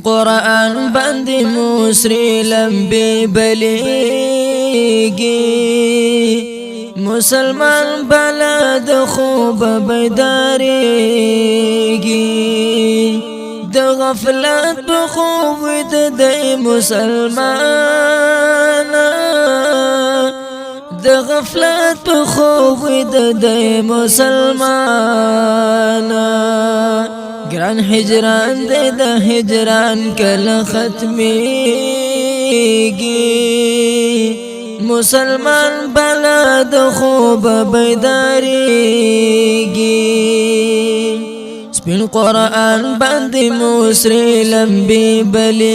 قرآن باندې موسری لمبي بلیږي مسلمان بلد خوب بیداریږي د غفلت په خوب د مسلمان د غفلت په خوب د مسلمان گران هجران د هجران کله ختمیږي مسلمان بلد خوب بیداریږي سپین قرآن باندې موسری لمبي بلیږي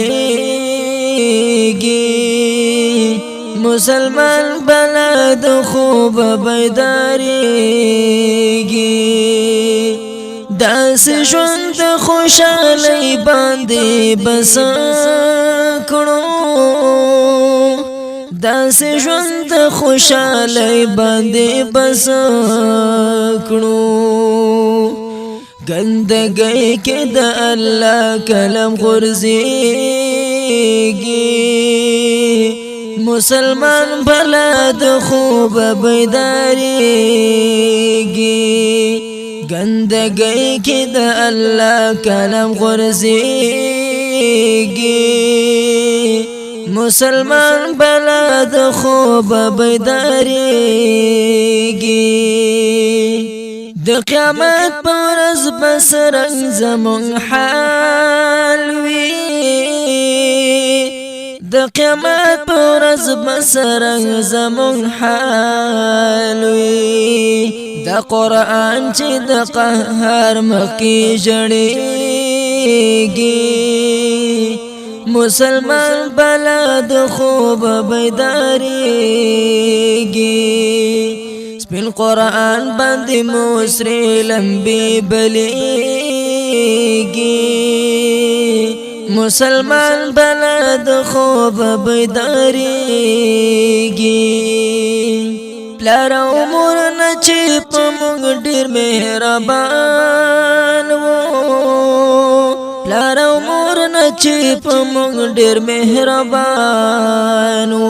مسلمان بلد خوب بیداریږي داس ژوند خوشالۍ باندې بس کړو داس ژوند خوشالۍ باندې بس کړو ګندګۍ کې د الله کلم غورځيږي مسلمان بلد خوب بیداریږي گندگی کی د الله کلم غورځيږي مسلمان بلد خوب بیداریږي د قیامت پر ورځ بسرنګ زمون حال وي د قیامت پر ورځ بسرنګ زمون حال وي دا قرآن چې د قهر مخکې ژړېږي مسلمان بلد خوب بیداریږي سپین قرآن باندې موسری لمبي بلیږي مسلمان بلد خوب بیداریږي پلار عمر نچی پا مونگ ډیر مهربان وو پلار عمر نچی پا مونگ ډیر مهربان وو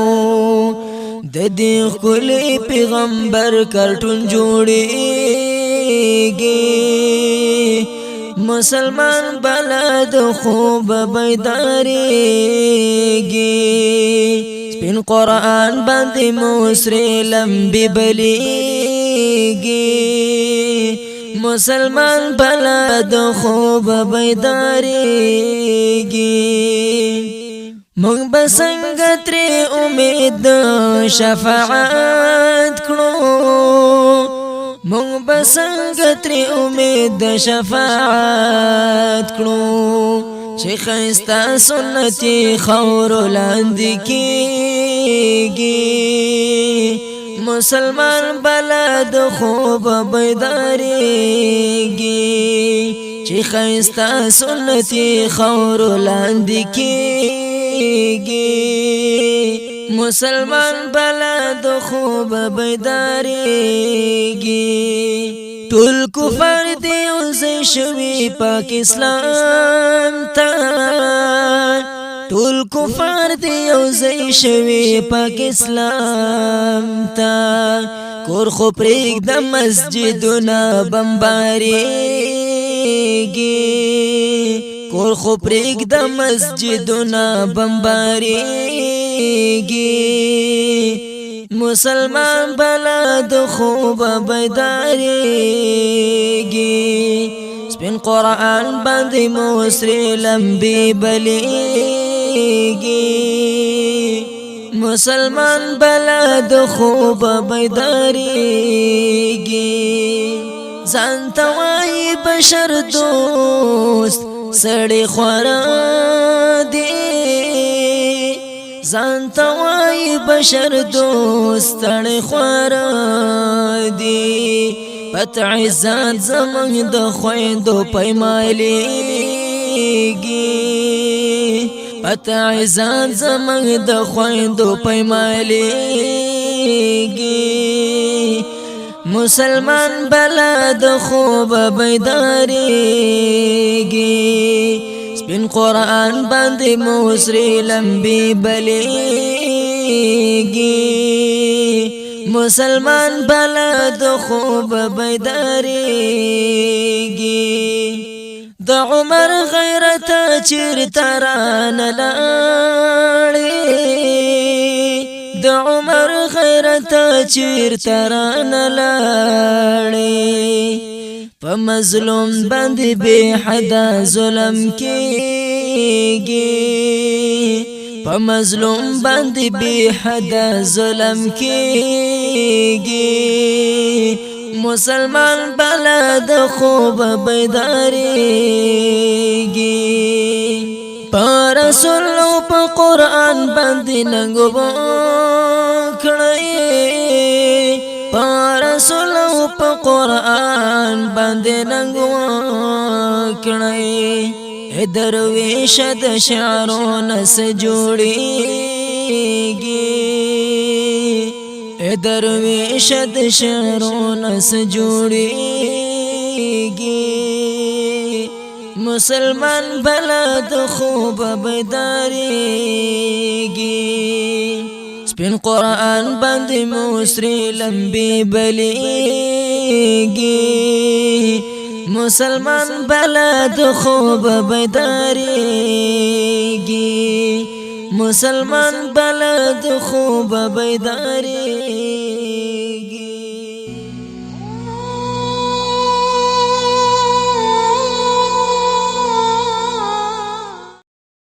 د دې خلی پیغمبر کارټون جوړیږي مسلمان بلد خوب بیداریږي سپین قرآن باندې موسری لمبي بلیږي مسلمان بلد خوب بیداریږي مونږ به څنګه ترې امید شفاعت کړو مونږ به څنګه ترې امید شفاعت کړو چې ښایسته سنتي خاورو لاندې کېږي مسلمان بلد خوب بیداریږي چې ښایسته سنتي خاورو لاندې کېږي مسلمان بلد خوب بیداریږي ټول کفر دی اوسې شوي پاک اسلام ته ټول کفر دی اوسې شوي پاک اسلام ته کور خو پرېږده مسجدونه بمبارېږي کور خو پرېږده مسجدونه بمبارېږي مسلمان بلد خوب بیداریږي سپین قرآن باندې موسری لمبي بلیږي مسلمان بلد خوب بیداریږي ځان ته وایي بشر دوست سړی خورا دی ځان ته وایي بشر دوست سړی خورا دی پته عزت زمونږ د خویندو پیمایلیږي پته عزت زمونږ د خویندو پیمایلیږي مسلمان بلد خوب بیداریږي بن قرآن باندې موسری لمبي بلیږي مسلمان بلد خوب بیداریږي د عمر غیرت چیرته رانه لاړې د عمر غیرت چیرته رانه لاړې په مظلوم باندې بے حدا ظلم کېږي په مظلوم باندې بے حدا ظلم کېږي مسلمان بلد خوب بیداریږي په رسول او په قرآن باندې ننګو کړی په رسول او په قرآن باندې ننګو کړی درویش د شعرونه سجوړیږي درویش د شعرونه سجوړیږي مسلمان بلد خوب بیداریږي سپین قرآن باندې موسری لمبي بلیږي مسلمان بلد خوب بیداریږي مسلمان بلد خوب بیداریږي